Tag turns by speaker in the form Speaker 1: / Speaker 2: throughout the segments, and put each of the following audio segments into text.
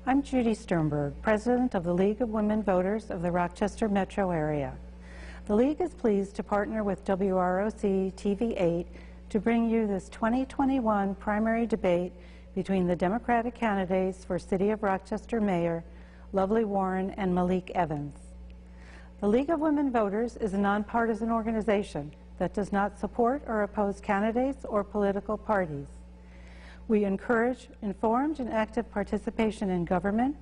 Speaker 1: I'm Judy Sternberg, President of the League of Women Voters of the Rochester metro area. The League is pleased to partner with WROC TV8 to bring you this 2021 primary debate between the Democratic candidates for City of Rochester Mayor, Lovely Warren and Malik Evans. The League of Women Voters is a nonpartisan organization that does not support or oppose candidates or political parties. We encourage informed and active participation in government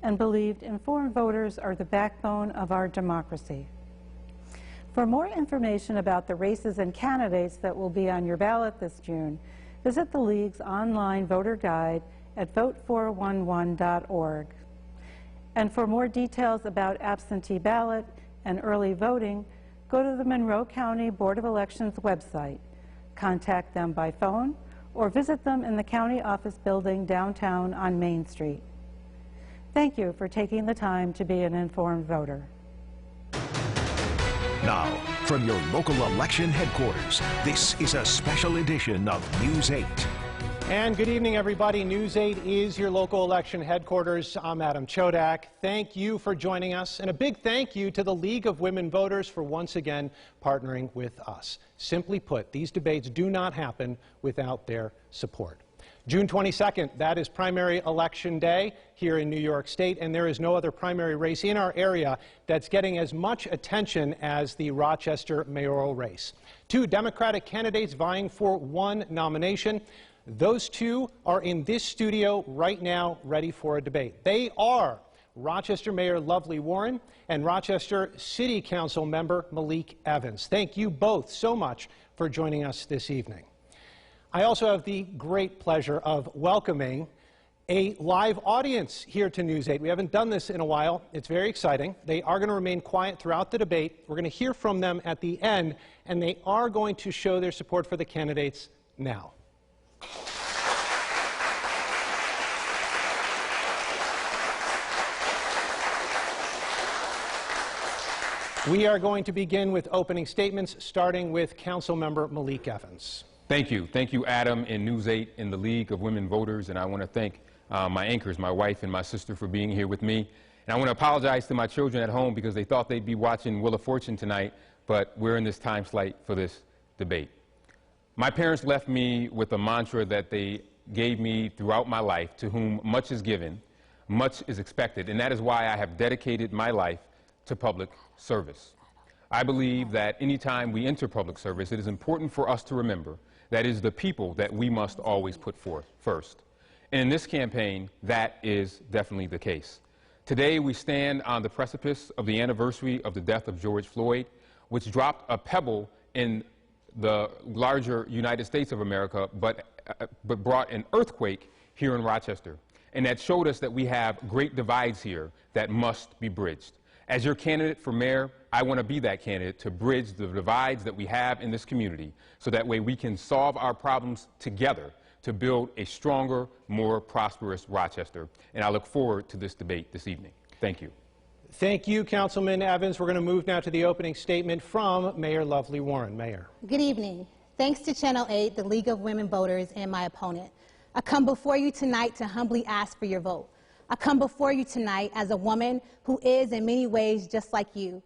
Speaker 1: and believe informed voters are the backbone of our democracy. For more information about the races and candidates that will be on your ballot this June, visit the League's online voter guide at vote411.org. And for more details about absentee ballot and early voting, go to the Monroe County Board of Elections website, contact them by phone, or visit them in the county office building downtown on Main Street. Thank you for taking the time to be an informed voter.
Speaker 2: Now, from your local election headquarters, this is a special edition of News 8.
Speaker 3: And good evening, everybody. News 8 is your local election headquarters. I'm Adam Chodak. Thank you for joining us, and a big thank you to the League of Women Voters for once again partnering with us. Simply put, these debates do not happen without their support. June 22nd, that is primary election day here in New York State, and there is no other primary race in our area that's getting as much attention as the Rochester mayoral race. Two Democratic candidates vying for one nomination. Those two are in this studio right now, ready for a debate. They are Rochester Mayor Lovely Warren and Rochester City Council member Malik Evans. Thank you both so much for joining us this evening. I also have the great pleasure of welcoming a live audience here to News 8. We haven't done this in a while. It's very exciting. They are going to remain quiet throughout the debate. We're going to hear from them at the end, and they are going to show their support for the candidates now. We are going to begin with opening statements, starting with Councilmember Malik Evans.
Speaker 4: Thank you. Thank you, Adam, and News 8 and the League of Women Voters. And I want to thank my anchors, my wife and my sister, for being here with me. And I want to apologize to my children at home because they thought they'd be watching Wheel of Fortune tonight, but we're in this time slate for this debate. My parents left me with a mantra that they gave me throughout my life: to whom much is given, much is expected. And that is why I have dedicated my life to public service. I believe that anytime we enter public service, it is important for us to remember that it is the people that we must always put forth first. And in this campaign, that is definitely the case. Today, we stand on the precipice of the anniversary of the death of George Floyd, which dropped a pebble in the larger United States of America, but brought an earthquake here in Rochester. And that showed us that we have great divides here that must be bridged. As your candidate for mayor, I want to be that candidate to bridge the divides that we have in this community, so that way we can solve our problems together to build a stronger, more prosperous Rochester. And I look forward to this debate this evening. Thank you.
Speaker 3: Thank you, Councilman Evans. We're going to move now to the opening statement from Mayor Lovely Warren. Mayor.
Speaker 5: Good evening. Thanks to Channel 8, the League of Women Voters, and my opponent, I come before you tonight to humbly ask for your vote. I come before you tonight as a woman who is in many ways just like you.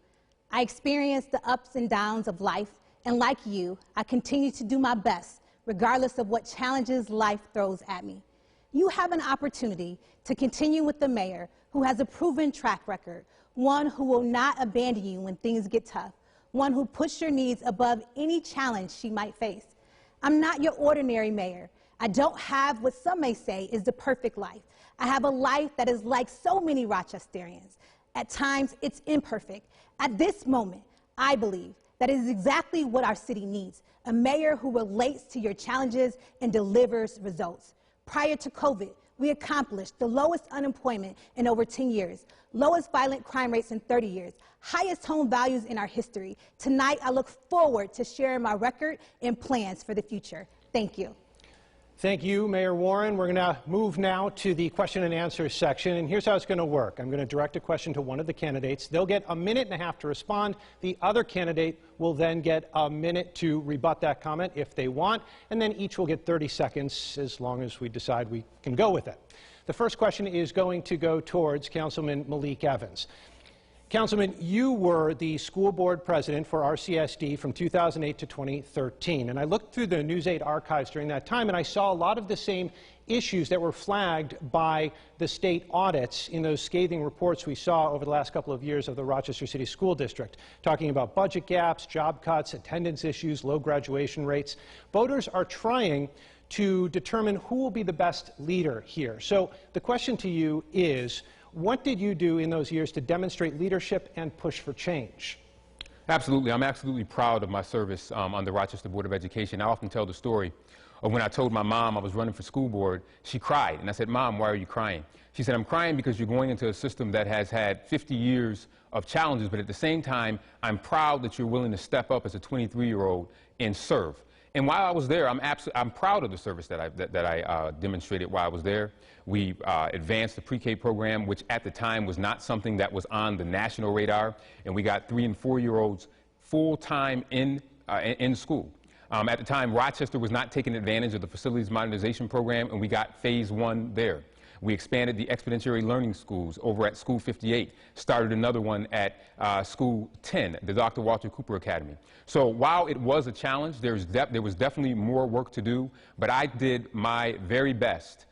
Speaker 5: I experience the ups and downs of life, and like you, I continue to do my best regardless of what challenges life throws at me. You have an opportunity to continue with the mayor who has a proven track record, one who will not abandon you when things get tough, one who puts your needs above any challenge she might face. I'm not your ordinary mayor. I don't have what some may say is the perfect life. I have a life that is like so many Rochesterians. At times, it's imperfect. At this moment, I believe that is exactly what our city needs: a mayor who relates to your challenges and delivers results. Prior to COVID, we accomplished the lowest unemployment in over 10 years, lowest violent crime rates in 30 years, highest home values in our history. Tonight, I look forward to sharing my record and plans for the future. Thank you.
Speaker 3: Thank you, Mayor Warren. We're going to move now to the question and answer section, and here's how it's going to work. I'm going to direct a question to one of the candidates. They'll get a minute and a half to respond. The other candidate will then get a minute to rebut that comment if they want, and then each will get 30 seconds as long as we decide we can go with it. The first question is going to go towards Councilman Malik Evans. Councilman, you were the school board president for RCSD from 2008 to 2013, and I looked through the News 8 archives during that time, and I saw a lot of the same issues that were flagged by the state audits in those scathing reports we saw over the last couple of years of the Rochester City School District, talking about budget gaps, job cuts, attendance issues, low graduation rates. Voters are trying to determine who will be the best leader here. So the question to you is, what did you do in those years to demonstrate leadership and push for change?
Speaker 4: Absolutely. I'm absolutely proud of my service on the Rochester Board of Education. I often tell the story of when I told my mom I was running for school board. She cried, and I said, "Mom, why are you crying?" She said, "I'm crying because you're going into a system that has had 50 years of challenges, but at the same time, I'm proud that you're willing to step up as a 23-year-old and serve." And while I was there, I'm proud of the service that I demonstrated while I was there. We advanced the pre-K program, which at the time was not something that was on the national radar, and we got 3- and 4-year-olds full-time in school. At the time, Rochester was not taking advantage of the facilities modernization program, and we got phase 1 there. We expanded the exponentiary learning schools over at School 58, started another one at School 10, the Dr. Walter Cooper Academy. So while it was a challenge, there was definitely more work to do, but I did my very best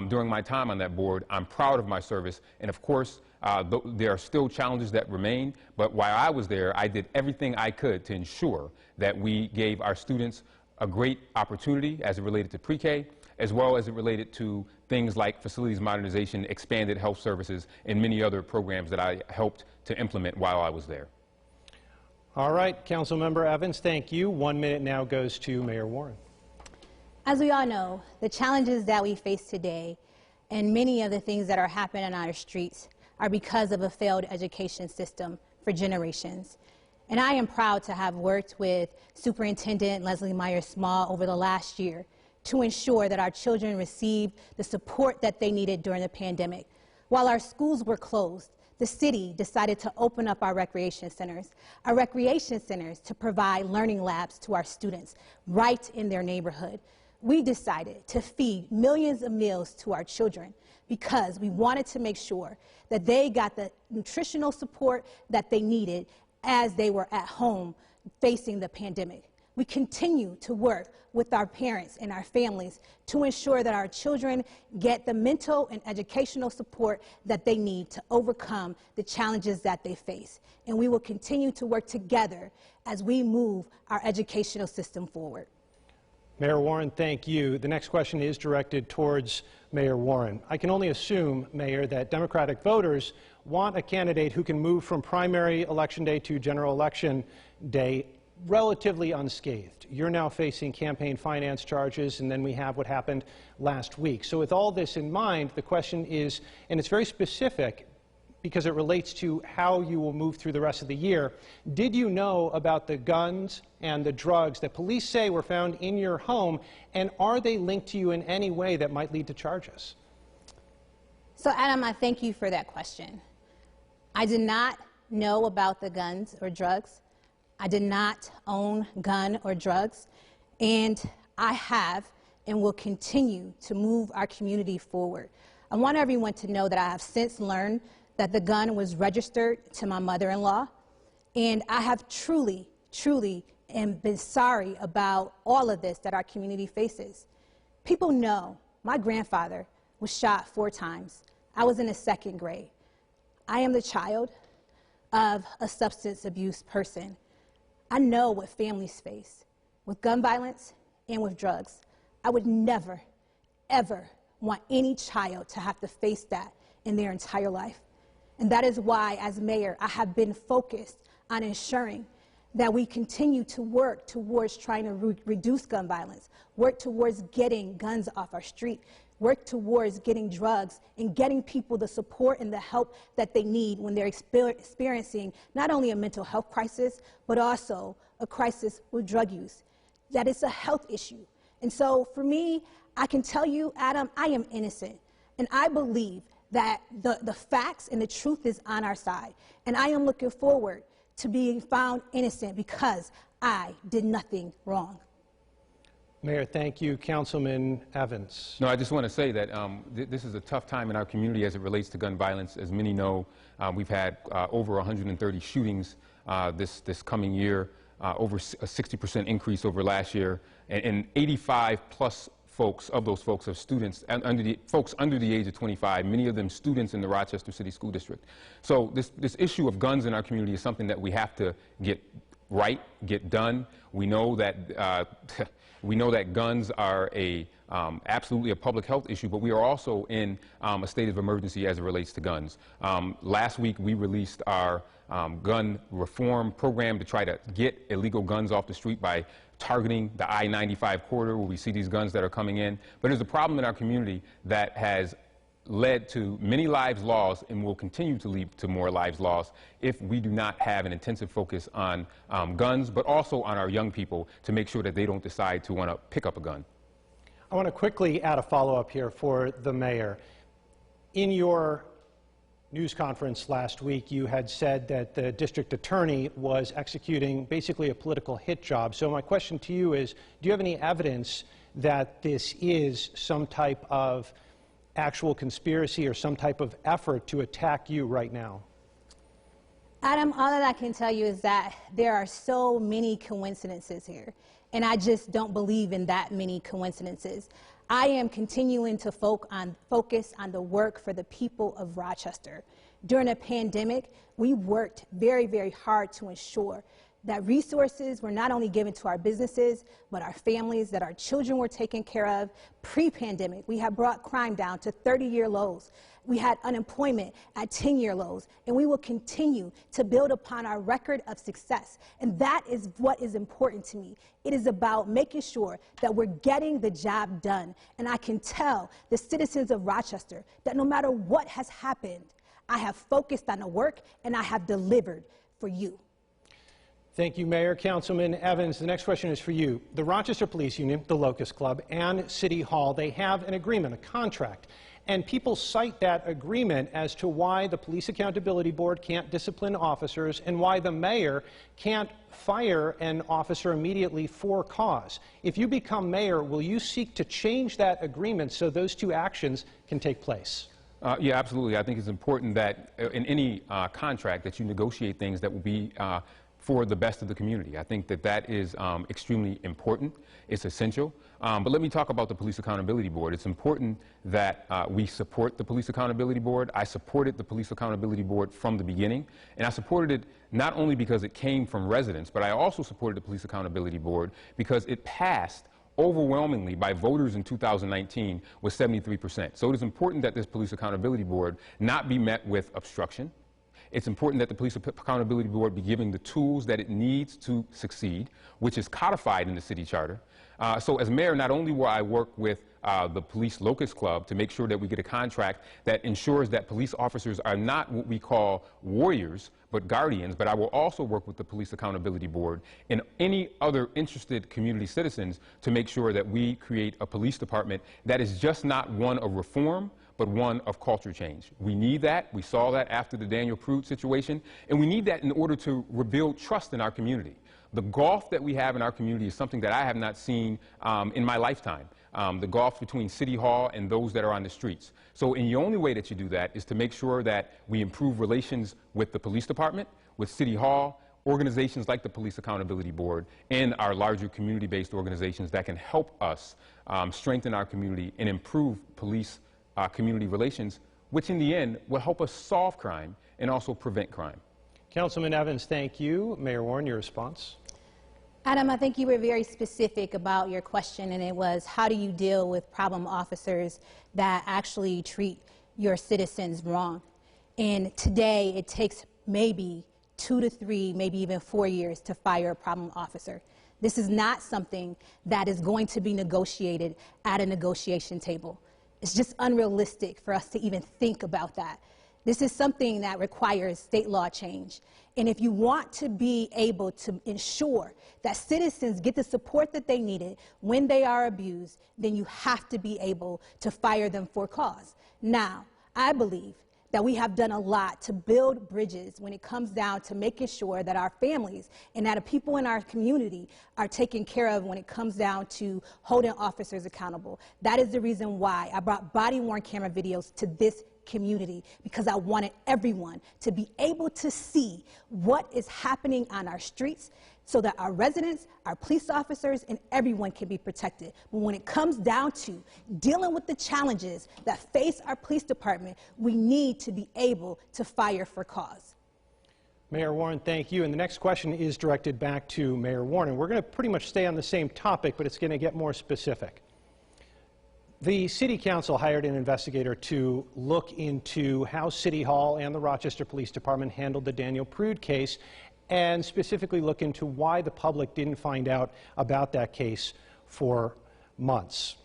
Speaker 4: during my time on that board. I'm proud of my service, and of course, there are still challenges that remain, but while I was there, I did everything I could to ensure that we gave our students a great opportunity as it related to pre-K, as well as it related to things like facilities modernization, expanded health services, and many other programs that I helped to implement while I was there.
Speaker 3: All right, Councilmember Evans, thank you. 1 minute now goes to Mayor Warren.
Speaker 5: As we all know, the challenges that we face today and many of the things that are happening on our streets are because of a failed education system for generations. And I am proud to have worked with Superintendent Leslie Myers-Small over the last year to ensure that our children received the support that they needed during the pandemic. While our schools were closed, the city decided to open up our recreation centers to provide learning labs to our students right in their neighborhood. We decided to feed millions of meals to our children because we wanted to make sure that they got the nutritional support that they needed as they were at home facing the pandemic. We continue to work with our parents and our families to ensure that our children get the mental and educational support that they need to overcome the challenges that they face. And we will continue to work together as we move our educational system forward.
Speaker 3: Mayor Warren, thank you. The next question is directed towards Mayor Warren. I can only assume, Mayor, that Democratic voters want a candidate who can move from primary election day to general election day relatively unscathed. You're now facing campaign finance charges, and then we have what happened last week. So with all this in mind, the question is, and it's very specific because it relates to how you will move through the rest of the year, did you know about the guns and the drugs that police say were found in your home, and are they linked to you in any way that might lead to charges?
Speaker 5: So Adam, I thank you for that question. I did not know about the guns or drugs. I did not own gun or drugs, and I have and will continue to move our community forward. I want everyone to know that I have since learned that the gun was registered to my mother-in-law, and I have truly been sorry about all of this that our community faces. People know my grandfather was shot 4 times. I was in the 2nd grade. I am the child of a substance abuse person. I know what families face with gun violence and with drugs. I would never, ever want any child to have to face that in their entire life. And that is why, as mayor, I have been focused on ensuring that we continue to work towards trying to reduce gun violence, work towards getting guns off our street, work towards getting drugs and getting people the support and the help that they need when they're experiencing not only a mental health crisis, but also a crisis with drug use. That it's a health issue. And so for me, I can tell you, Adam, I am innocent. And I believe that the facts and the truth is on our side. And I am looking forward to being found innocent because I did nothing wrong.
Speaker 3: Mayor, thank you. Councilman Evans.
Speaker 4: No, I just want to say that this is a tough time in our community as it relates to gun violence. As many know, we've had over 130 shootings this coming year, over a 60% increase over last year, and 85 plus folks, of those folks, are students, and folks under the age of 25, many of them students in the Rochester City School District. So this issue of guns in our community is something that we have to get right, get done. We know that we know that guns are absolutely a public health issue, but we are also in a state of emergency as it relates to guns. Last week we released our gun reform program to try to get illegal guns off the street by targeting the I-95 corridor where we see these guns that are coming in. But there's a problem in our community that has led to many lives lost and will continue to lead to more lives lost if we do not have an intensive focus on guns, but also on our young people to make sure that they don't decide to want to pick up a gun.
Speaker 3: I want to quickly add a follow-up here for the mayor. In your news conference last week, you had said that the district attorney was executing basically a political hit job. So my question to you is, do you have any evidence that this is some type of actual conspiracy or some type of effort to attack you right now?
Speaker 5: Adam, all that I can tell you is that there are so many coincidences here, and I just don't believe in that many coincidences. I am continuing to focus on the work for the people of Rochester. During a pandemic, we worked very, very hard to ensure that resources were not only given to our businesses, but our families, that our children were taken care of. Pre-pandemic, we had brought crime down to 30-year lows. We had unemployment at 10-year lows, and we will continue to build upon our record of success. And that is what is important to me. It is about making sure that we're getting the job done. And I can tell the citizens of Rochester that no matter what has happened, I have focused on the work and I have delivered for you.
Speaker 3: Thank you, Mayor. Councilman Evans, the next question is for you. The Rochester Police Union, the Locust Club, and City Hall, they have an agreement, a contract. And people cite that agreement as to why the Police Accountability Board can't discipline officers and why the mayor can't fire an officer immediately for cause. If you become mayor, will you seek to change that agreement so those two actions can take place?
Speaker 4: Yeah, absolutely. I think it's important that in any contract that you negotiate things that will be for the best of the community. I think that that is extremely important. It's essential. But let me talk about the Police Accountability Board. It's important that we support the Police Accountability Board. I supported the Police Accountability Board from the beginning, and I supported it not only because it came from residents, but I also supported the Police Accountability Board because it passed overwhelmingly by voters in 2019 with 73%. So it is important that this Police Accountability Board not be met with obstruction. It's important that the Police Accountability Board be given the tools that it needs to succeed, which is codified in the city charter. So as mayor, not only will I work with the Police Locust Club to make sure that we get a contract that ensures that police officers are not what we call warriors, but guardians, but I will also work with the Police Accountability Board and any other interested community citizens to make sure that we create a police department that is just not one of reform, but one of culture change. We need that. We saw that after the Daniel Prude situation, and we need that in order to rebuild trust in our community. The gulf that we have in our community is something that I have not seen in my lifetime, the gulf between City Hall and those that are on the streets. So the only way that you do that is to make sure that we improve relations with the police department, with City Hall, organizations like the Police Accountability Board, and our larger community-based organizations that can help us strengthen our community and improve police community relations, which in the end will help us solve crime and also prevent crime.
Speaker 3: Councilman Evans, thank you. Mayor Warren, your response.
Speaker 5: Adam, I think you were very specific about your question, and it was, how do you deal with problem officers that actually treat your citizens wrong? And today, it takes maybe 2 to 3, maybe even 4 years to fire a problem officer. This is not something that is going to be negotiated at a negotiation table. It's just unrealistic for us to even think about that. This is something that requires state law change. And if you want to be able to ensure that citizens get the support that they needed when they are abused, then you have to be able to fire them for cause. Now, I believe that we have done a lot to build bridges when it comes down to making sure that our families and that the people in our community are taken care of when it comes down to holding officers accountable. That is the reason why I brought body-worn camera videos to this community, because I wanted everyone to be able to see what is happening on our streets so that our residents, our police officers, and everyone can be protected. But when it comes down to dealing with the challenges that face our police department, we need to be able to fire for cause.
Speaker 3: Mayor Warren, thank you. And the next question is directed back to Mayor Warren. And we're going to pretty much stay on the same topic, but it's going to get more specific. The City Council hired an investigator to look into how City Hall and the Rochester Police Department handled the Daniel Prude case, and specifically look into why the public didn't find out about that case for months.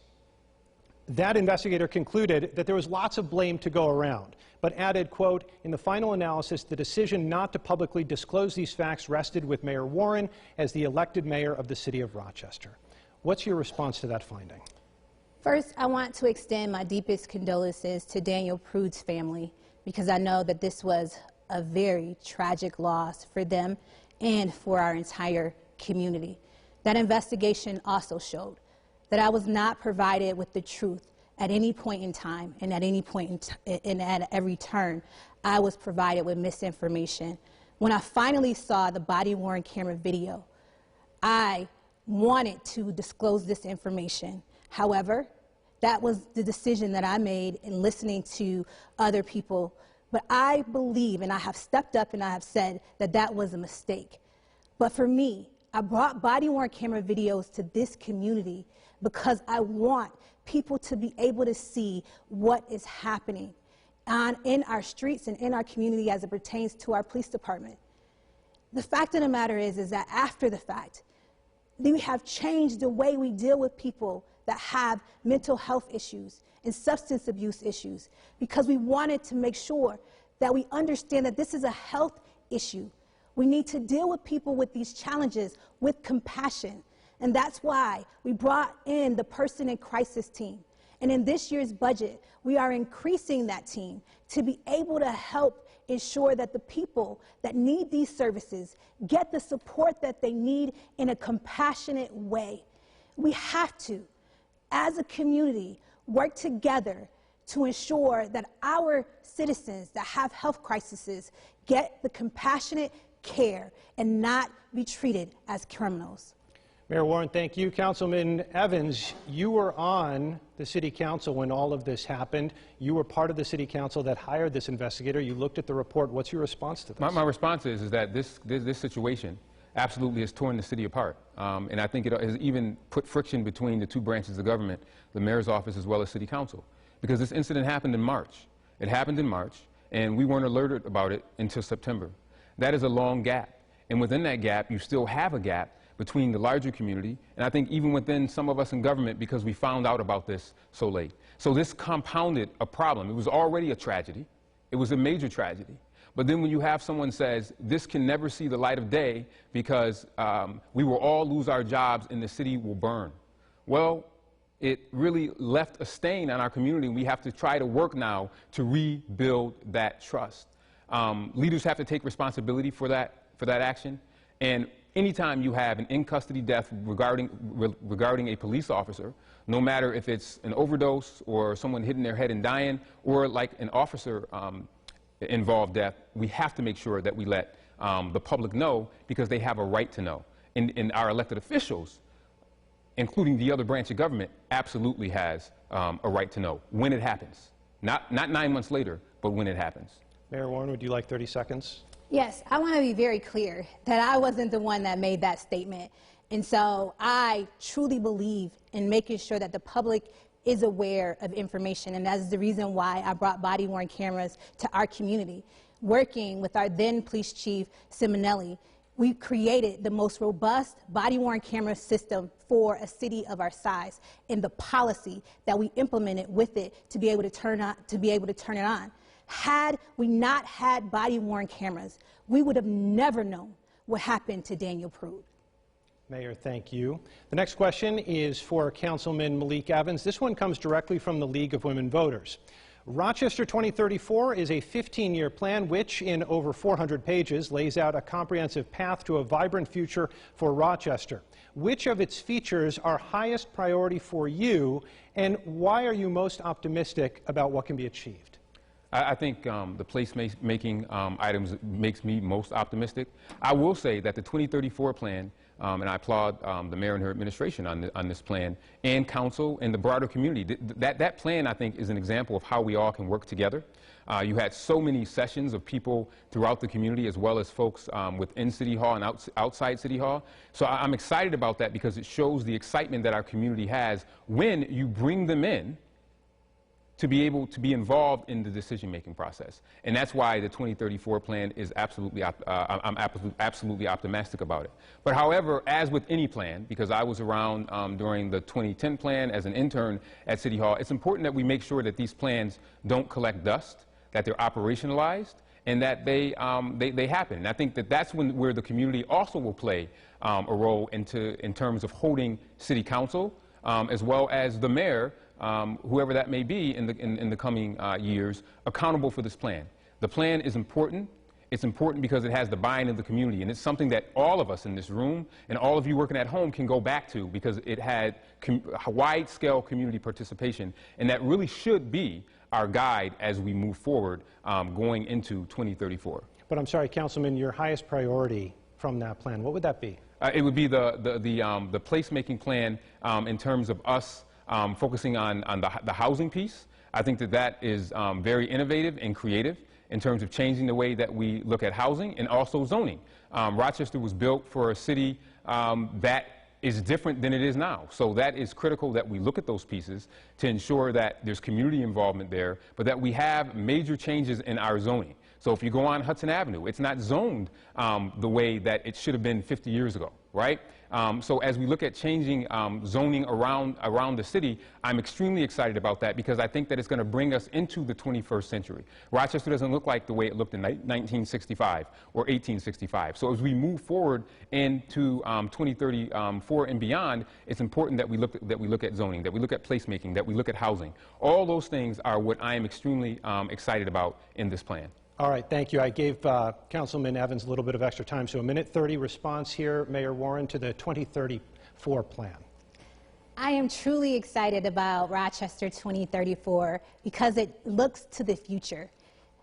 Speaker 3: That investigator concluded that there was lots of blame to go around, but added, quote, "In the final analysis, the decision not to publicly disclose these facts rested with Mayor Warren as the elected mayor of the city of Rochester." What's your response to that finding?
Speaker 5: First, I want to extend my deepest condolences to Daniel Prude's family, because I know that this was a very tragic loss for them and for our entire community. That investigation also showed that I was not provided with the truth at any point in time, and at any point at every turn, I was provided with misinformation. When I finally saw the body-worn camera video, I wanted to disclose this information. However, that was the decision that I made in listening to other people. But I believe, and I have stepped up and I have said that that was a mistake. But for me, I brought body-worn camera videos to this community because I want people to be able to see what is happening in our streets and in our community as it pertains to our police department. The fact of the matter is that after the fact, we have changed the way we deal with people that have mental health issues and substance abuse issues, because we wanted to make sure that we understand that this is a health issue. We need to deal with people with these challenges with compassion. And that's why we brought in the Person in Crisis team. And in this year's budget, we are increasing that team to be able to help ensure that the people that need these services get the support that they need in a compassionate way. We have to, as a community, work together to ensure that our citizens that have health crises get the compassionate care and not be treated as criminals.
Speaker 3: Mayor Warren, thank you. Councilman Evans, you were on the City Council when all of this happened. You were part of the City Council that hired this investigator. You looked at the report. What's your response to this?
Speaker 4: My response is that this situation absolutely has torn the city apart. And I think it has even put friction between the two branches of government, the mayor's office as well as City Council. Because this incident happened in March. It happened in March, and we weren't alerted about it until September. That is a long gap. And within that gap, you still have a gap between the larger community, and I think even within some of us in government, because we found out about this so late. So this compounded a problem. It was already a tragedy. It was a major tragedy. But then when you have someone says, this can never see the light of day because we will all lose our jobs and the city will burn. Well, it really left a stain on our community. We have to try to work now to rebuild that trust. Leaders have to take responsibility for that action. And anytime you have an in-custody death regarding a police officer, no matter if it's an overdose or someone hitting their head and dying, or like an officer involved death, we have to make sure that we let the public know, because they have a right to know. And our elected officials, including the other branch of government, absolutely has a right to know when it happens. Not 9 months later, but when it happens.
Speaker 3: Mayor Warren, would you like 30 seconds?
Speaker 5: Yes, I want to be very clear that I wasn't the one that made that statement. And so I truly believe in making sure that the public is aware of information. And that's the reason why I brought body-worn cameras to our community. Working with our then police chief, Simonelli, we created the most robust body-worn camera system for a city of our size, and the policy that we implemented with it to be able to turn it on. Had we not had body-worn cameras, we would have never known what happened to Daniel Prude.
Speaker 3: Mayor, thank you. The next question is for Councilman Malik Evans. This one comes directly from the League of Women Voters. Rochester 2034 is a 15-year plan which, in over 400 pages, lays out a comprehensive path to a vibrant future for Rochester. Which of its features are highest priority for you, and why are you most optimistic about what can be achieved?
Speaker 4: I think the place-making items makes me most optimistic. I will say that the 2034 plan, and I applaud the mayor and her administration on this plan, and council and the broader community. That plan, I think, is an example of how we all can work together. You had so many sessions of people throughout the community, as well as folks within City Hall and outside City Hall. So I'm excited about that because it shows the excitement that our community has when you bring them in to be able to be involved in the decision-making process. And that's why the 2034 plan is absolutely, I'm absolutely optimistic about it. But however, as with any plan, because I was around during the 2010 plan as an intern at City Hall, it's important that we make sure that these plans don't collect dust, that they're operationalized, and that they happen. And I think that that's where the community also will play a role in terms of holding City Council, as well as the mayor, whoever that may be in the coming years, accountable for this plan. The plan is important. It's important because it has the buy-in of the community, and it's something that all of us in this room and all of you working at home can go back to because it had wide-scale community participation, and that really should be our guide as we move forward going into 2034.
Speaker 3: But I'm sorry, Councilman, your highest priority from that plan, what would that be?
Speaker 4: It would be the placemaking plan in terms of us focusing on the housing piece. I think that is very innovative and creative in terms of changing the way that we look at housing and also zoning. Rochester was built for a city that is different than it is now. So that is critical that we look at those pieces to ensure that there's community involvement there, but that we have major changes in our zoning. So if you go on Hudson Avenue, it's not zoned the way that it should have been 50 years ago, right? So as we look at changing zoning around the city, I'm extremely excited about that because I think that it's going to bring us into the 21st century. Rochester doesn't look like the way it looked in 1965 or 1865. So as we move forward into 2034 and beyond, it's important that we look at zoning, that we look at placemaking, that we look at housing. All those things are what I am extremely excited about in this plan.
Speaker 3: All right, thank you. I gave Councilman Evans a little bit of extra time, so a minute 30 response here, Mayor Warren, to the 2034 plan.
Speaker 5: I am truly excited about Rochester 2034 because it looks to the future.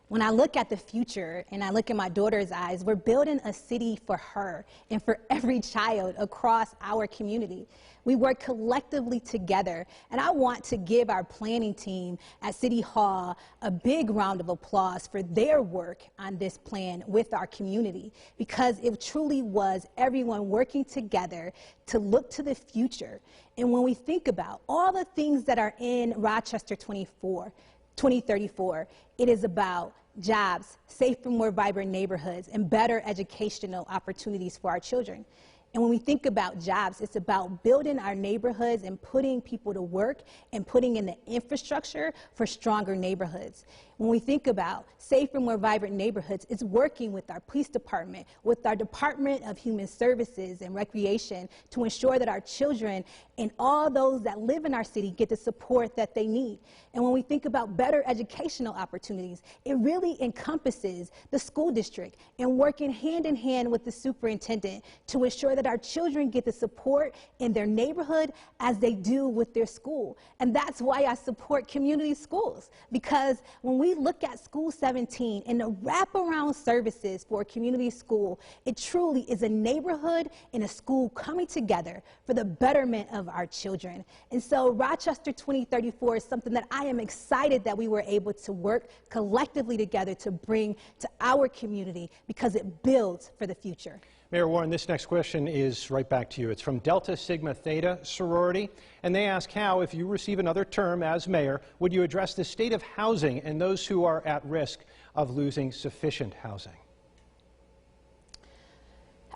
Speaker 5: When I look at the future and I look in my daughter's eyes, we're building a city for her and for every child across our community. We work collectively together, and I want to give our planning team at City Hall a big round of applause for their work on this plan with our community, because it truly was everyone working together to look to the future. And when we think about all the things that are in Rochester 2034, it is about jobs, safer, more vibrant neighborhoods, and better educational opportunities for our children. And when we think about jobs, it's about building our neighborhoods and putting people to work and putting in the infrastructure for stronger neighborhoods. When we think about safer, more vibrant neighborhoods, it's working with our police department, with our Department of Human Services and Recreation to ensure that our children and all those that live in our city get the support that they need. And when we think about better educational opportunities, it really encompasses the school district and working hand in hand with the superintendent to ensure that our children get the support in their neighborhood as they do with their school. And that's why I support community schools, because when we look at School 17 and the wraparound services for a community school, it truly is a neighborhood and a school coming together for the betterment of our children. And so Rochester 2034 is something that I am excited that we were able to work collectively together to bring to our community because it builds for the future.
Speaker 3: Mayor Warren, this next question is right back to you. It's from Delta Sigma Theta sorority, and they ask how, if you receive another term as mayor, would you address the state of housing and those who are at risk of losing sufficient housing?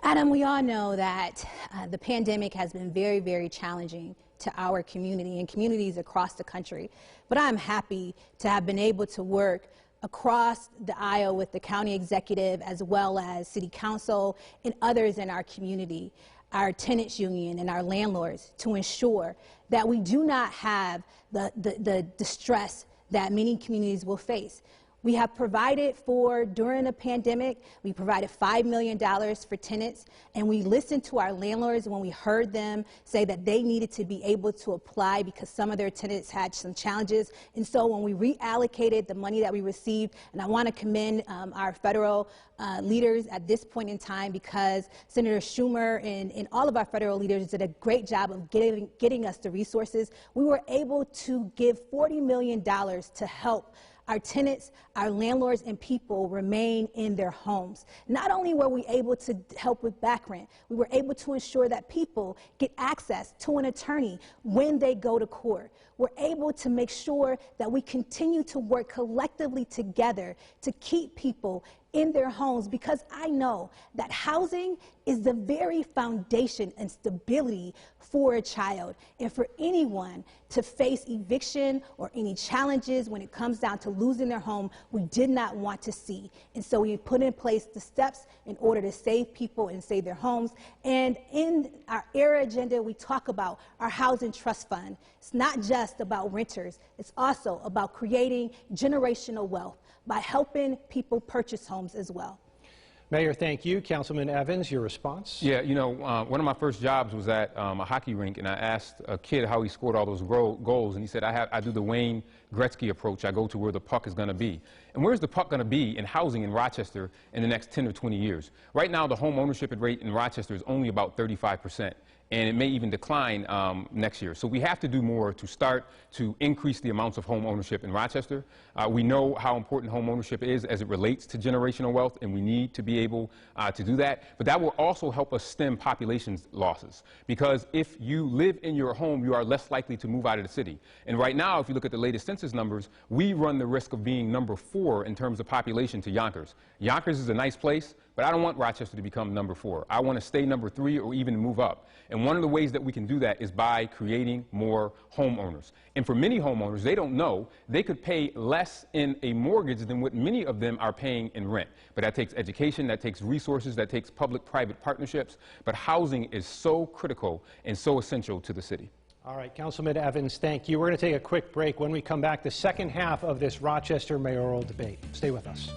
Speaker 5: Adam, we all know that the pandemic has been very, very challenging to our community and communities across the country. But I'm happy to have been able to work across the aisle with the county executive as well as city council and others in our community, our tenants union and our landlords, to ensure that we do not have the distress that many communities will face. We have provided for, during the pandemic, we provided $5 million for tenants, and we listened to our landlords when we heard them say that they needed to be able to apply because some of their tenants had some challenges. And so when we reallocated the money that we received, and I want to commend our federal leaders at this point in time, because Senator Schumer and all of our federal leaders did a great job of getting us the resources. We were able to give $40 million to help our tenants, our landlords, and people remain in their homes. Not only were we able to help with back rent, we were able to ensure that people get access to an attorney when they go to court. We're able to make sure that we continue to work collectively together to keep people in their homes, because I know that housing is the very foundation and stability for a child. And for anyone to face eviction or any challenges when it comes down to losing their home, we did not want to see. And so we put in place the steps in order to save people and save their homes. And in our ERA agenda, we talk about our housing trust fund. It's not just about renters, it's also about creating generational wealth by helping people purchase homes as well.
Speaker 3: Mayor, thank you. Councilman Evans, your response?
Speaker 4: Yeah, you know, one of my first jobs was at a hockey rink, and I asked a kid how he scored all those goals, and he said, I do the Wayne Gretzky approach. I go to where the puck is going to be. And where's the puck going to be in housing in Rochester in the next 10 or 20 years? Right now, the home ownership rate in Rochester is only about 35%. And it may even decline next year. So we have to do more to start to increase the amounts of home ownership in Rochester. We know how important home ownership is as it relates to generational wealth, and we need to be able to do that. But that will also help us stem population losses, because if you live in your home, you are less likely to move out of the city. And right now, if you look at the latest census numbers, we run the risk of being number 4 in terms of population to Yonkers. Yonkers is a nice place, but I don't want Rochester to become number 4. I want to stay number 3 or even move up. And one of the ways that we can do that is by creating more homeowners. And for many homeowners, they don't know, they could pay less in a mortgage than what many of them are paying in rent. But that takes education, that takes resources, that takes public-private partnerships. But housing is so critical and so essential to the city.
Speaker 3: All right, Councilman Evans, thank you. We're going to take a quick break. When we come back, the second half of this Rochester mayoral debate. Stay with us.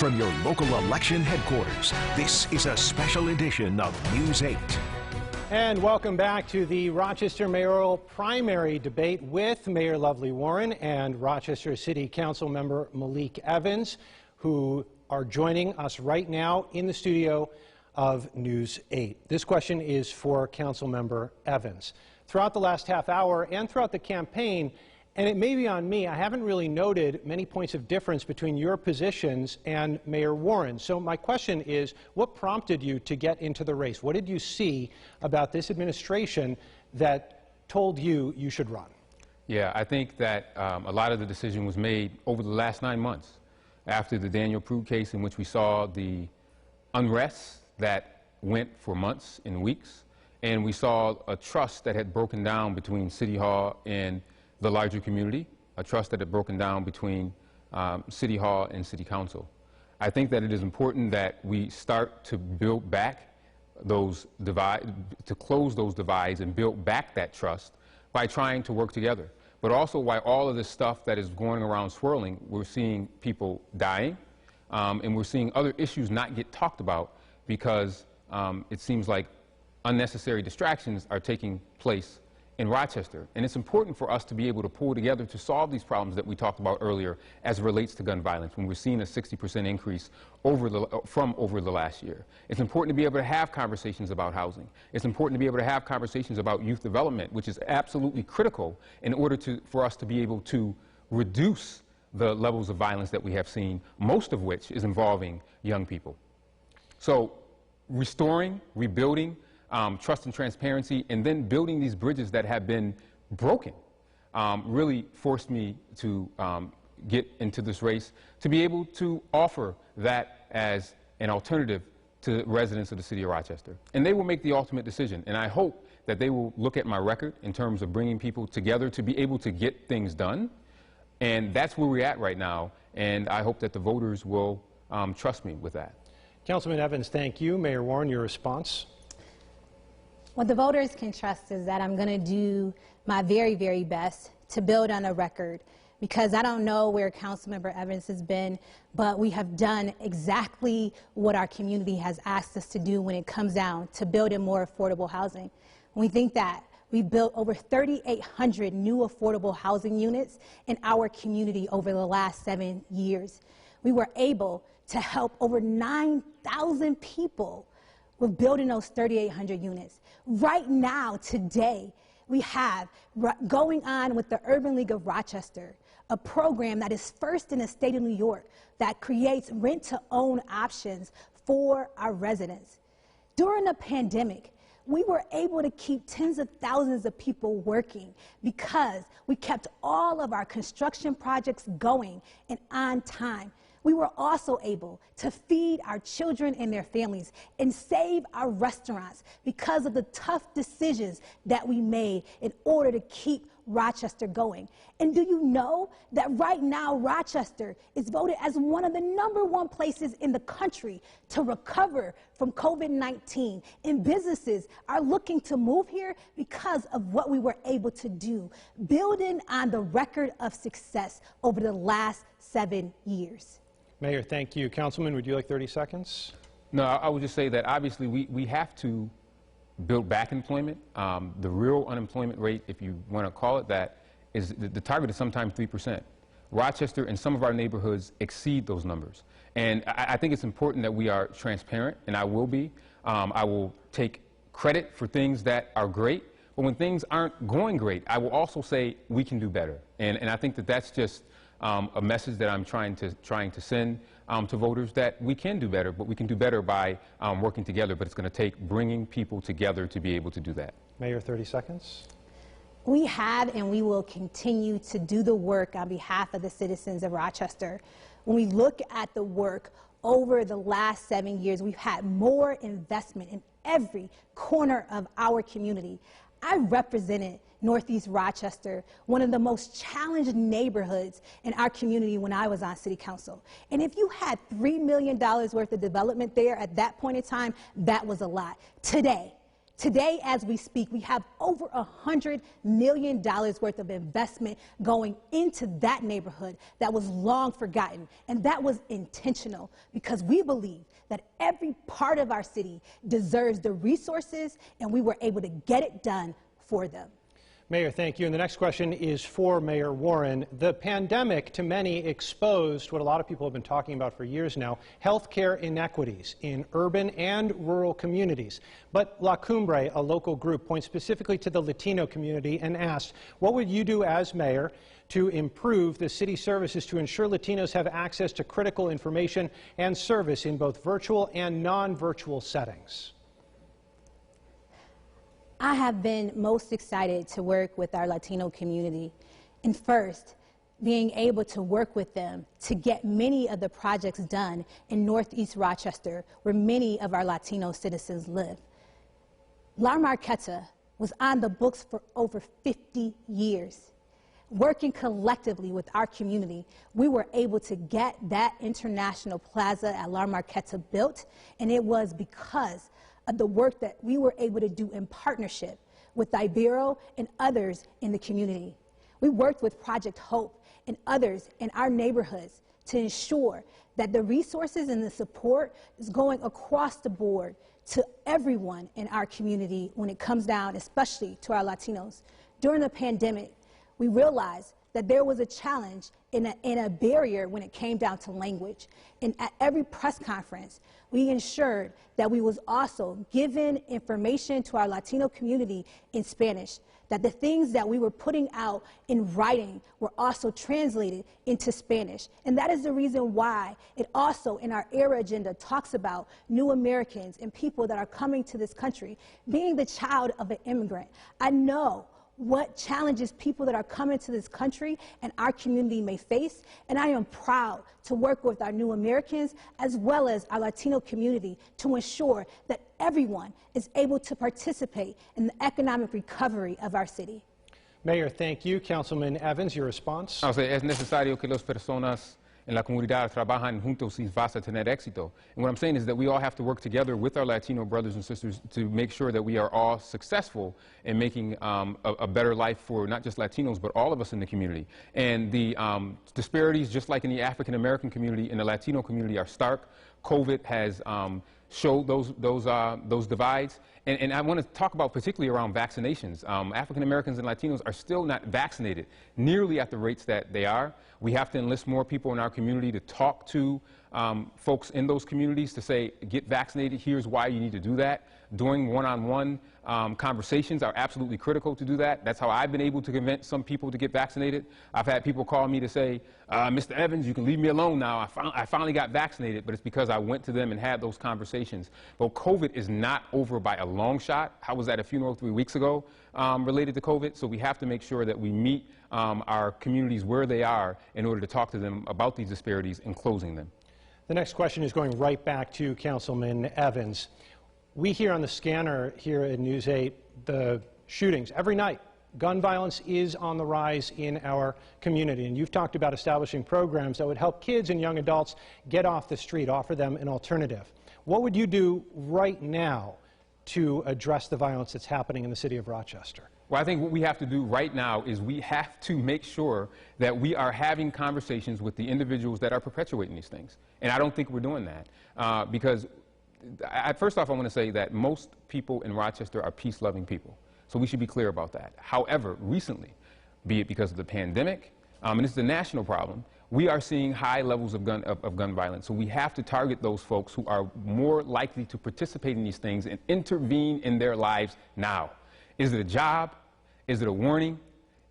Speaker 2: From your local election headquarters, this is a special edition of News 8.
Speaker 3: And welcome back to the Rochester mayoral primary debate with Mayor Lovely Warren and Rochester City Council member Malik Evans, who are joining us right now in the studio of News 8. This question is for Councilmember Evans. Throughout the last half hour and throughout the campaign, and it may be on me, I haven't really noted many points of difference between your positions and Mayor Warren. So my question is, what prompted you to get into the race? What did you see about this administration that told you you should run?
Speaker 4: Yeah, I think that a lot of the decision was made over the last 9 months after the Daniel Prude case, in which we saw the unrest that went for months and weeks, and we saw a trust that had broken down between City Hall and the larger community, a trust that had broken down between City Hall and City Council. I think that it is important that we start to build back those divides, to close those divides and build back that trust by trying to work together. But also, while all of this stuff that is going around swirling, we're seeing people dying, and we're seeing other issues not get talked about because it seems like unnecessary distractions are taking place in Rochester. And it's important for us to be able to pull together to solve these problems that we talked about earlier as it relates to gun violence, when we're seeing a 60% increase from over the last year. It's important to be able to have conversations about housing. It's important to be able to have conversations about youth development, which is absolutely critical in order for us to be able to reduce the levels of violence that we have seen, most of which is involving young people. So restoring, rebuilding, trust and transparency, and then building these bridges that have been broken really forced me to get into this race, to be able to offer that as an alternative to residents of the city of Rochester. And they will make the ultimate decision, and I hope that they will look at my record in terms of bringing people together to be able to get things done. And that's where we're at right now, and I hope that the voters will trust me with that.
Speaker 3: Councilman Evans, thank you. Mayor Warren, your response?
Speaker 5: What the voters can trust is that I'm going to do my very, very best to build on a record, because I don't know where Councilmember Evans has been, but we have done exactly what our community has asked us to do when it comes down to building more affordable housing. We think that we built over 3,800 new affordable housing units in our community over the last 7 years. We were able to help over 9,000 people with building those 3,800 units. Right now, today, we have going on with the Urban League of Rochester, a program that is first in the state of New York that creates rent-to-own options for our residents. During the pandemic, we were able to keep tens of thousands of people working because we kept all of our construction projects going and on time. We were also able to feed our children and their families and save our restaurants because of the tough decisions that we made in order to keep Rochester going. And do you know that right now Rochester is voted as one of the #1 places in the country to recover from COVID-19, and businesses are looking to move here because of what we were able to do, building on the record of success over the last 7 years.
Speaker 3: Mayor, thank you. Councilman, would you like 30 seconds?
Speaker 4: No, I would just say that obviously we have to build back employment. The real unemployment rate, if you want to call it that, is the target is sometimes 3%. Rochester and some of our neighborhoods exceed those numbers. And I think it's important that we are transparent, and I will be. I will take credit for things that are great, but when things aren't going great, I will also say we can do better. And I think that that's just a message that I'm trying to send to voters, that we can do better, but we can do better by working together. But it's going to take bringing people together to be able to do that.
Speaker 3: Mayor, 30 seconds.
Speaker 5: We have and we will continue to do the work on behalf of the citizens of Rochester. When we look at the work over the last 7 years, we've had more investment in every corner of our community. I represented Northeast Rochester, one of the most challenged neighborhoods in our community when I was on City Council. And if you had $3 million worth of development there at that point in time, that was a lot. Today, Today, as we speak, we have over $100 million worth of investment going into that neighborhood that was long forgotten. And that was intentional because we believe that every part of our city deserves the resources, and we were able to get it done for them.
Speaker 3: Mayor, thank you. And the next question is for Mayor Warren. The pandemic, to many, exposed what a lot of people have been talking about for years now, healthcare inequities in urban and rural communities. But La Cumbre, a local group, points specifically to the Latino community and asked, what would you do as mayor to improve the city services to ensure Latinos have access to critical information and service in both virtual and non-virtual settings?
Speaker 5: I have been most excited to work with our Latino community, and first, being able to work with them to get many of the projects done in Northeast Rochester, where many of our Latino citizens live. La Marqueta was on the books for over 50 years. Working collectively with our community, we were able to get that international plaza at La Marqueta built, and it was because of the work that we were able to do in partnership with Ibero and others in the community. We worked with Project Hope and others in our neighborhoods to ensure that the resources and the support is going across the board to everyone in our community when it comes down, especially to our Latinos. During the pandemic, we realized that there was a challenge and a barrier when it came down to language. And at every press conference, we ensured that we was also giving information to our Latino community in Spanish, that the things that we were putting out in writing were also translated into Spanish. And that is the reason why it also in our ERA agenda talks about new Americans and people that are coming to this country. Being the child of an immigrant, I know what challenges people that are coming to this country and our community may face, and I am proud to work with our new Americans as well as our Latino community to ensure that everyone is able to participate in the economic recovery of our city.
Speaker 3: Mayor, thank you. Councilman Evans, your response?
Speaker 4: Es necesario que las personas en la comunidad trabajan juntos y vas a tener éxito. And what I'm saying is that we all have to work together with our Latino brothers and sisters to make sure that we are all successful in making a better life for not just Latinos, but all of us in the community. And the disparities, just like in the African American community, in the Latino community, are stark. COVID has showed those divides. And I want to talk about particularly around vaccinations. African Americans and Latinos are still not vaccinated nearly at the rates that they are. We have to enlist more people in our community to talk to folks in those communities to say, get vaccinated, here's why you need to do that. Doing one-on-one conversations are absolutely critical to do that. That's how I've been able to convince some people to get vaccinated. I've had people call me to say, Mr. Evans, you can leave me alone now. I finally got vaccinated, but it's because I went to them and had those conversations. But COVID is not over by a long shot. I was at a funeral 3 weeks ago related to COVID, so we have to make sure that we meet our communities where they are in order to talk to them about these disparities and closing them.
Speaker 3: The next question is going right back to Councilman Evans. We hear on the scanner here at News 8 the shootings every night. Gun violence is on the rise in our community, and you've talked about establishing programs that would help kids and young adults get off the street, offer them an alternative. What would you do right now to address the violence that's happening in the city of Rochester?
Speaker 4: Well, I think what we have to do right now is we have to make sure that we are having conversations with the individuals that are perpetuating these things. And I don't think we're doing that because first off, I want to say that most people in Rochester are peace-loving people. So we should be clear about that. However, recently, be it because of the pandemic, and this is a national problem, we are seeing high levels of gun violence. So we have to target those folks who are more likely to participate in these things and intervene in their lives now. Is it a job? Is it a warning?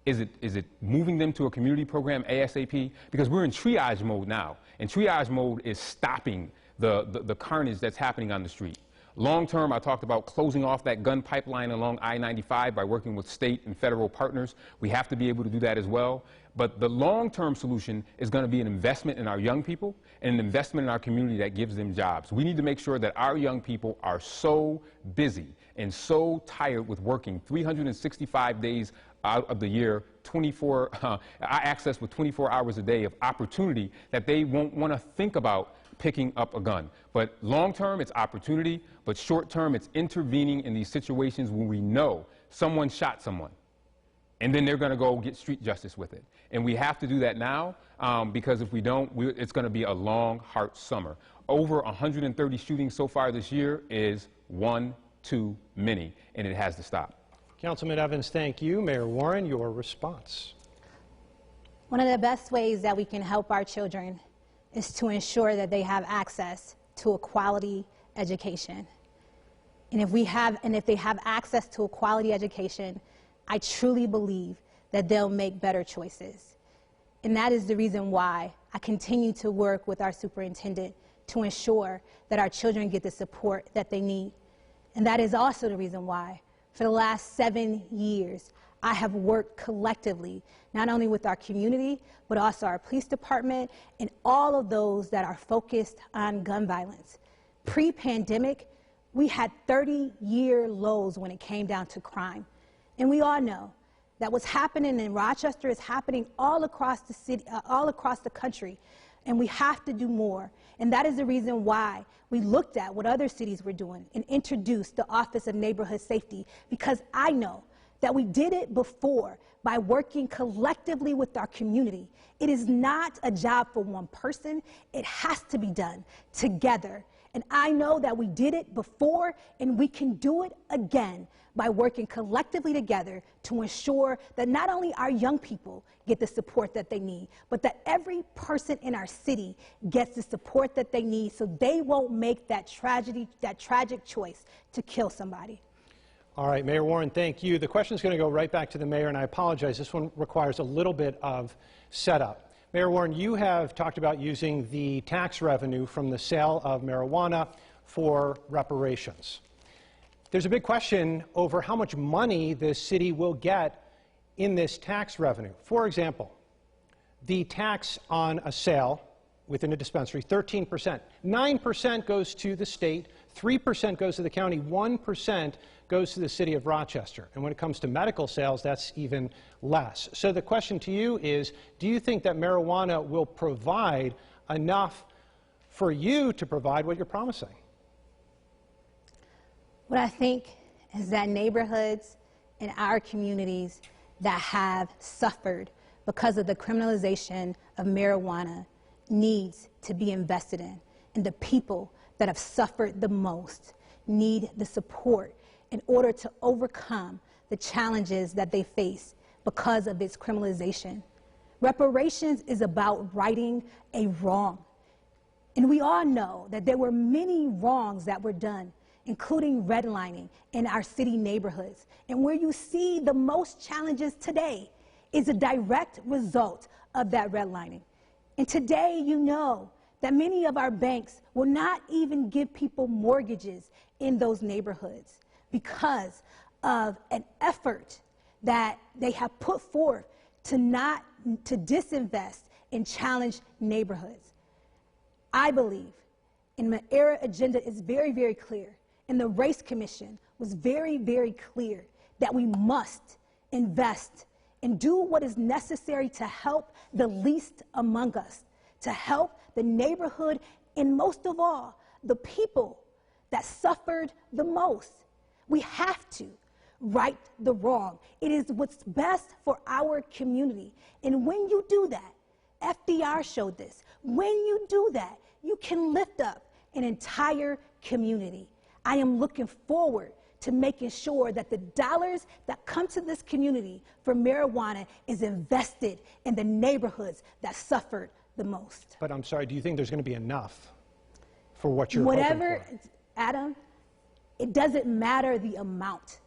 Speaker 4: Is it moving them to a community program ASAP? Because we're in triage mode now, and triage mode is stopping the carnage that's happening on the street. Long term, I talked about closing off that gun pipeline along I-95 by working with state and federal partners. We have to be able to do that as well. But the long-term solution is going to be an investment in our young people and an investment in our community that gives them jobs. We need to make sure that our young people are so busy and so tired with working 365 days out of the year, access with 24 hours a day of opportunity, that they won't want to think about picking up a gun. But long term, it's opportunity, but short term, it's intervening in these situations when we know someone shot someone, and then they're going to go get street justice with it. And we have to do that now, because if we don't, it's going to be a long, hard summer. Over 130 shootings so far this year is one too many, and it has to stop.
Speaker 3: Councilman Evans, thank you. Mayor Warren, your response.
Speaker 5: One of the best ways that we can help our children is to ensure that they have access to a quality education. And if they have access to a quality education, I truly believe that they'll make better choices. And that is the reason why I continue to work with our superintendent to ensure that our children get the support that they need. And that is also the reason why, for the last 7 years, I have worked collectively, not only with our community, but also our police department and all of those that are focused on gun violence. Pre-pandemic, we had 30-year lows when it came down to crime. And we all know that what's happening in Rochester is happening all across the city, all across the country, and we have to do more. And that is the reason why we looked at what other cities were doing and introduced the Office of Neighborhood Safety, because I know that we did it before by working collectively with our community. It is not a job for one person. It has to be done together. And I know that we did it before, and we can do it again by working collectively together to ensure that not only our young people get the support that they need, but that every person in our city gets the support that they need so they won't make that tragic choice to kill somebody.
Speaker 3: All right, Mayor Warren, thank you. The question is going to go right back to the mayor, and I apologize. This one requires a little bit of setup. Mayor Warren, you have talked about using the tax revenue from the sale of marijuana for reparations. There's a big question over how much money the city will get in this tax revenue. For example, the tax on a sale within a dispensary, 13%. 9% goes to the state, 3% goes to the county, 1% goes to the city of Rochester. And when it comes to medical sales, that's even less. So the question to you is, do you think that marijuana will provide enough for you to provide what you're promising?
Speaker 5: What I think is that neighborhoods in our communities that have suffered because of the criminalization of marijuana needs to be invested in. And the people that have suffered the most need the support in order to overcome the challenges that they face because of its criminalization. Reparations is about righting a wrong. And we all know that there were many wrongs that were done, including redlining in our city neighborhoods. And where you see the most challenges today is a direct result of that redlining. And today, you know that many of our banks will not even give people mortgages in those neighborhoods because of an effort that they have put forth to disinvest in challenged neighborhoods. I believe, and the ERA agenda is very, very clear, and the Race Commission was very, very clear that we must invest and do what is necessary to help the least among us, to help the neighborhood, and most of all, the people that suffered the most. We have to right the wrong. It is what's best for our community. And when you do that, FDR showed this, when you do that, you can lift up an entire community. I am looking forward to making sure that the dollars that come to this community for marijuana is invested in the neighborhoods that suffered the most.
Speaker 3: But I'm sorry, do you think there's going to be enough for what you're hoping for?
Speaker 5: Adam, it doesn't matter the amount.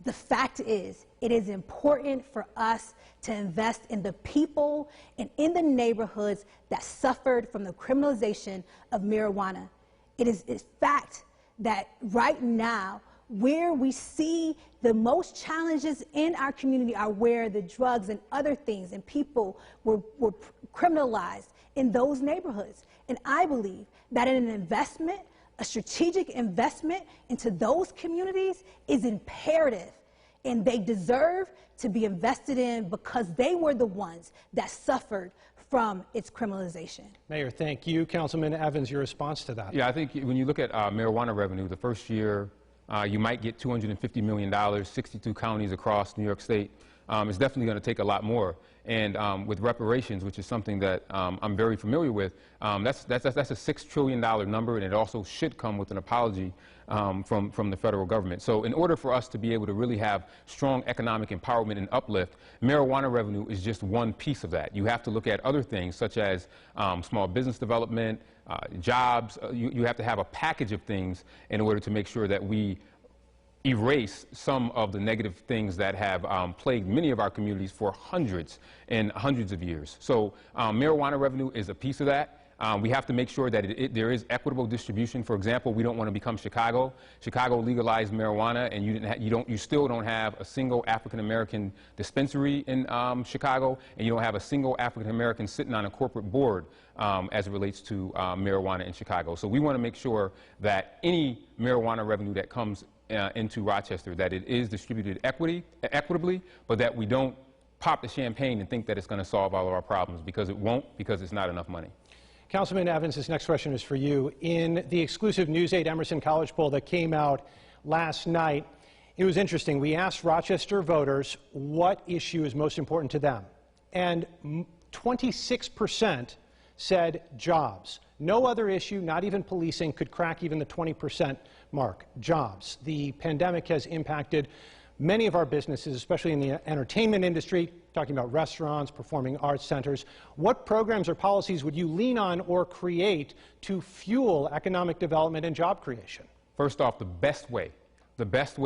Speaker 5: The fact is, it is important for us to invest in the people and in the neighborhoods that suffered from the criminalization of marijuana. It is a fact that right now, where we see the most challenges in our community are where the drugs and other things and people were criminalized in those neighborhoods. And I believe that an investment, a strategic investment into those communities is imperative, and they deserve to be invested in because they were the ones that suffered from its criminalization.
Speaker 3: Mayor, thank you. Councilman Evans, your response to that?
Speaker 4: Yeah, I think when you look at marijuana revenue, the first year you might get $250 million, 62 counties across New York State. It's definitely going to take a lot more. And with reparations, which is something that I'm very familiar with, that's a $6 trillion number, and it also should come with an apology from the federal government. So in order for us to be able to really have strong economic empowerment and uplift, marijuana revenue is just one piece of that. You have to look at other things such as small business development, jobs. You have to have a package of things in order to make sure that we erase some of the negative things that have plagued many of our communities for hundreds and hundreds of years. So marijuana revenue is a piece of that. We have to make sure that there is equitable distribution. For example, we don't want to become Chicago. Chicago legalized marijuana, and you still don't have a single African American dispensary in Chicago, and you don't have a single African American sitting on a corporate board as it relates to marijuana in Chicago. So we want to make sure that any marijuana revenue that comes into Rochester, that it is distributed equitably, but that we don't pop the champagne and think that it's going to solve all of our problems, because it won't, because it's not enough money.
Speaker 3: Councilman Evans, this next question is for you. In the exclusive News 8 Emerson College poll that came out last night, it was interesting. We asked Rochester voters what issue is most important to them, and 26% said jobs. No other issue, not even policing, could crack even the 20% mark. Jobs. The pandemic has impacted many of our businesses, especially in the entertainment industry, talking about restaurants, performing arts centers. What programs or policies would you lean on or create to fuel economic development and job creation?
Speaker 4: First off, the best way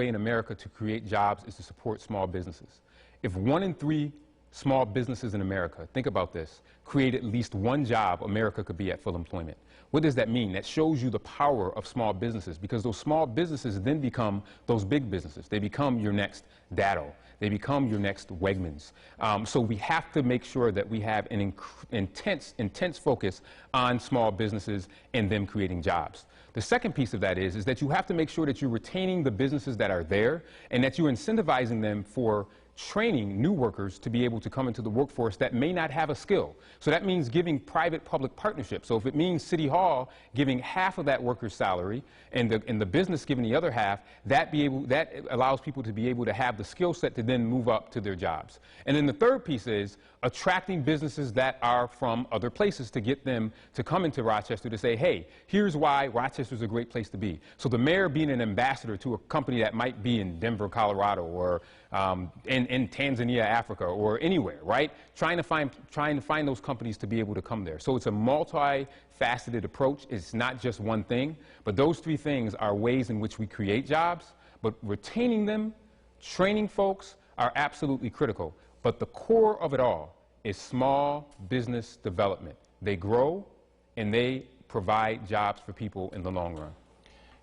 Speaker 4: in America to create jobs is to support small businesses. If 1 in 3 small businesses in America, think about this, create at least one job, America could be at full employment. What does that mean? That shows you the power of small businesses, because those small businesses then become those big businesses. They become your next Datto. They become your next Wegmans. So we have to make sure that we have an intense focus on small businesses and them creating jobs. The second piece of that is that you have to make sure that you're retaining the businesses that are there, and that you're incentivizing them for training new workers to be able to come into the workforce that may not have a skill. So that means giving private-public partnerships. So if it means City Hall giving half of that worker's salary and the business giving the other half, that allows people to be able to have the skill set to then move up to their jobs. And then the third piece is attracting businesses that are from other places to get them to come into Rochester to say, hey, here's why Rochester's a great place to be. So the mayor being an ambassador to a company that might be in Denver, Colorado, or in Tanzania, Africa, or anywhere, right? Trying to find those companies to be able to come there. So it's a multifaceted approach. It's not just one thing, but those 3 things are ways in which we create jobs, but retaining them, training folks are absolutely critical. But the core of it all is small business development. They grow and they provide jobs for people in the long run.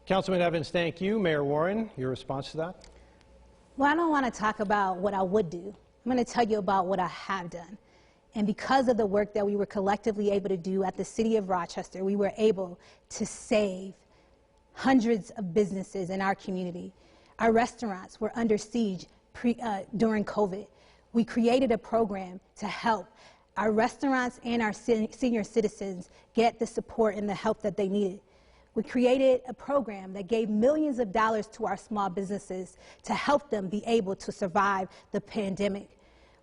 Speaker 3: Councilman Evans, thank you. Mayor Warren, your response to that?
Speaker 5: Well, I don't want to talk about what I would do. I'm going to tell you about what I have done. And because of the work that we were collectively able to do at the City of Rochester, we were able to save hundreds of businesses in our community. Our restaurants were under siege during COVID. We created a program to help our restaurants and our senior citizens get the support and the help that they needed. We created a program that gave millions of dollars to our small businesses to help them be able to survive the pandemic.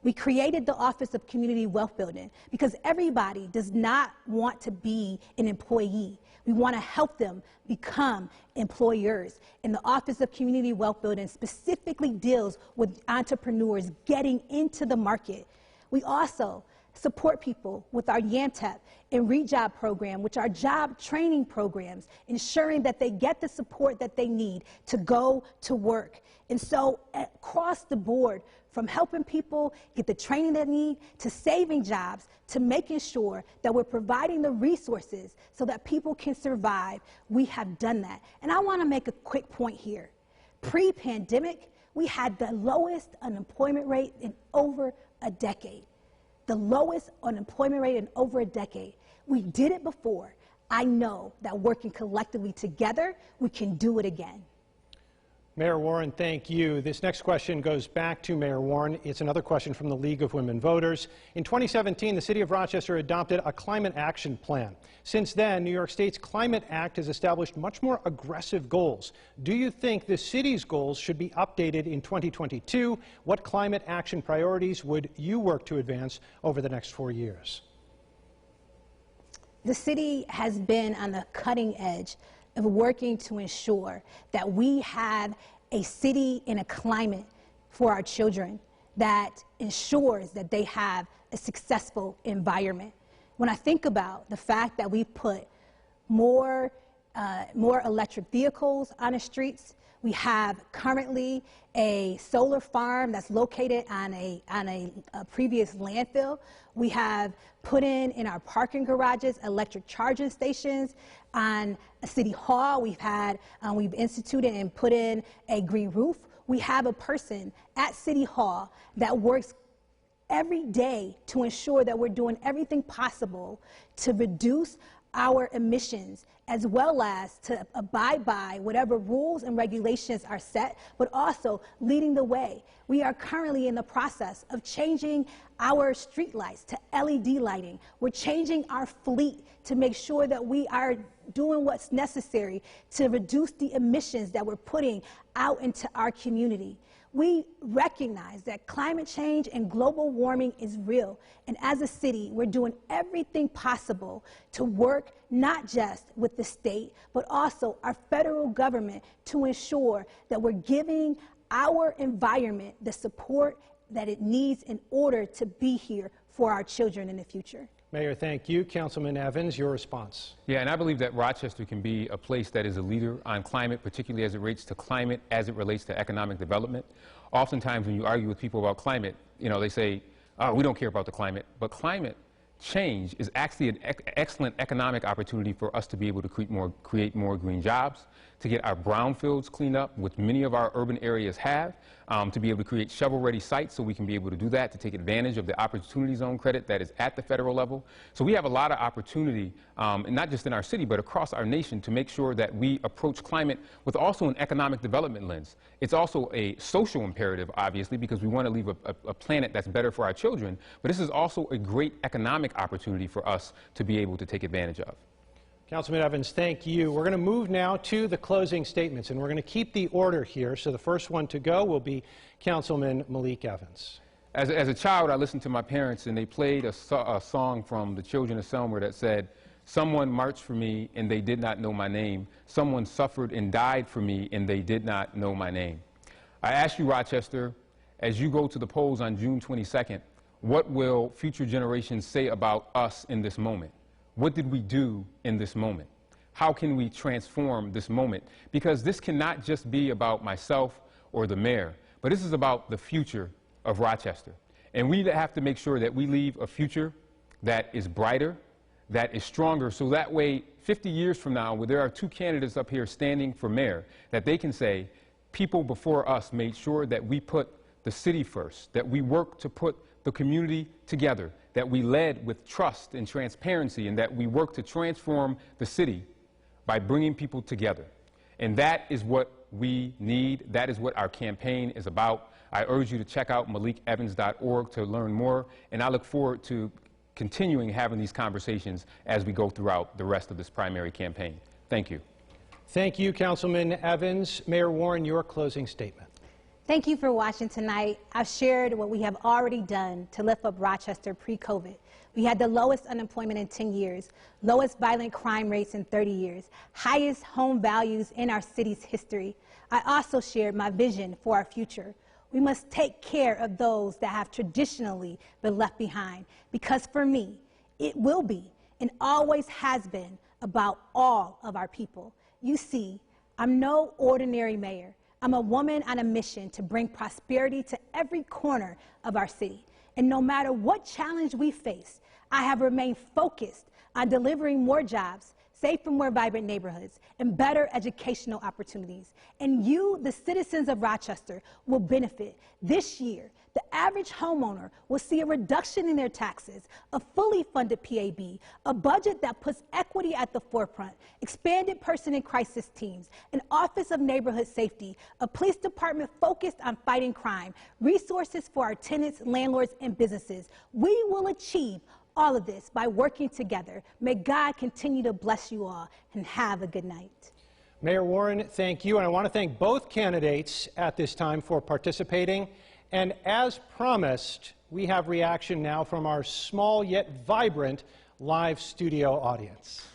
Speaker 5: We created the Office of Community Wealth Building because everybody does not want to be an employee. We want to help them become employers. And the Office of Community Wealth Building specifically deals with entrepreneurs getting into the market. We also support people with our YAMTEP and ReJob program, which are job training programs, ensuring that they get the support that they need to go to work. And so across the board, from helping people get the training they need, to saving jobs, to making sure that we're providing the resources so that people can survive, we have done that. And I want to make a quick point here. Pre-pandemic, we had the lowest unemployment rate in over a decade. The lowest unemployment rate in over a decade. We did it before. I know that working collectively together, we can do it again.
Speaker 3: Mayor Warren, thank you. This next question goes back to Mayor Warren. It's another question from the League of Women Voters. In 2017, the city of Rochester adopted a climate action plan. Since then, New York State's Climate Act has established much more aggressive goals. Do you think the city's goals should be updated in 2022? What climate action priorities would you work to advance over the next 4 years?
Speaker 5: The city has been on the cutting edge of working to ensure that we have a city and a climate for our children that ensures that they have a successful environment. When I think about the fact that we've put more electric vehicles on the streets, we have currently a solar farm that's located on a previous landfill. We have put in our parking garages electric charging stations. On City Hall, we've instituted and put in a green roof. We have a person at City Hall that works every day to ensure that we're doing everything possible to reduce our emissions, as well as to abide by whatever rules and regulations are set, but also leading the way. We are currently in the process of changing our street lights to LED lighting. We're changing our fleet to make sure that we are doing what's necessary to reduce the emissions that we're putting out into our community. We recognize that climate change and global warming is real, and as a city, we're doing everything possible to work not just with the state, but also our federal government to ensure that we're giving our environment the support that it needs in order to be here for our children in the future.
Speaker 3: Mayor, thank you. Councilman Evans, your response.
Speaker 4: Yeah, and I believe that Rochester can be a place that is a leader on climate, particularly as it relates to climate, as it relates to economic development. Oftentimes when you argue with people about climate, you know, they say, oh, we don't care about the climate. But climate change is actually an excellent economic opportunity for us to be able to create more green jobs, to get our brownfields cleaned up, which many of our urban areas have, to be able to create shovel-ready sites so we can be able to do that, to take advantage of the Opportunity Zone credit that is at the federal level. So we have a lot of opportunity, and not just in our city, but across our nation, to make sure that we approach climate with also an economic development lens. It's also a social imperative, obviously, because we want to leave a planet that's better for our children, but this is also a great economic opportunity for us to be able to take advantage of.
Speaker 3: Councilman Evans, thank you. We're going to move now to the closing statements, and we're going to keep the order here. So the first one to go will be Councilman Malik Evans.
Speaker 4: As a child, I listened to my parents, and they played a song from the Children of Selma that said, "Someone marched for me, and they did not know my name. Someone suffered and died for me, and they did not know my name." I ask you, Rochester, as you go to the polls on June 22nd, what will future generations say about us in this moment? What did we do in this moment? How can we transform this moment? Because this cannot just be about myself or the mayor, but this is about the future of Rochester. And we have to make sure that we leave a future that is brighter, that is stronger, so that way 50 years from now, where there are two candidates up here standing for mayor, that they can say, people before us made sure that we put the city first, that we work to put the community together, that we led with trust and transparency, and that we work to transform the city by bringing people together. And that is what we need. That is what our campaign is about. I urge you to check out malikevans.org to learn more, and I look forward to continuing having these conversations as we go throughout the rest of this primary campaign. Thank you.
Speaker 3: Thank you, Councilman Evans. Mayor Warren, your closing statement.
Speaker 5: Thank you for watching tonight. I've shared what we have already done to lift up Rochester pre-COVID. We had the lowest unemployment in 10 years, lowest violent crime rates in 30 years, highest home values in our city's history. I also shared my vision for our future. We must take care of those that have traditionally been left behind, because for me, it will be and always has been about all of our people. You see, I'm no ordinary mayor. I'm a woman on a mission to bring prosperity to every corner of our city. And no matter what challenge we face, I have remained focused on delivering more jobs, safe and more vibrant neighborhoods, and better educational opportunities. And you, the citizens of Rochester, will benefit this year. The average homeowner will see a reduction in their taxes, a fully funded PAB, a budget that puts equity at the forefront, expanded person in crisis teams, an Office of Neighborhood Safety, a police department focused on fighting crime, resources for our tenants, landlords, and businesses. We will achieve all of this by working together. May God continue to bless you all, and have a good night.
Speaker 3: Mayor Warren, thank you, and I want to thank both candidates at this time for participating. And as promised, we have reaction now from our small yet vibrant live studio audience.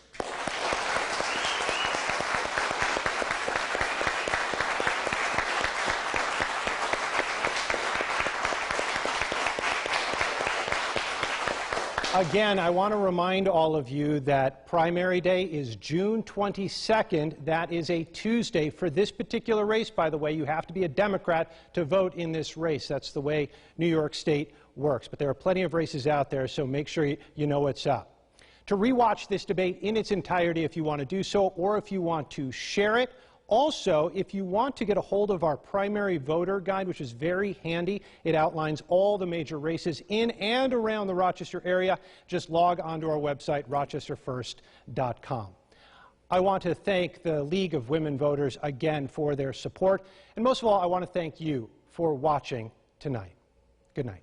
Speaker 3: Again, I want to remind all of you that primary day is June 22nd. That is a Tuesday. For this particular race, by the way, you have to be a Democrat to vote in this race. That's the way New York State works. But there are plenty of races out there, so make sure you know what's up. To rewatch this debate in its entirety if you want to do so, or if you want to share it. Also, if you want to get a hold of our primary voter guide, which is very handy, it outlines all the major races in and around the Rochester area, just log onto our website, rochesterfirst.com. I want to thank the League of Women Voters again for their support, and most of all, I want to thank you for watching tonight. Good night.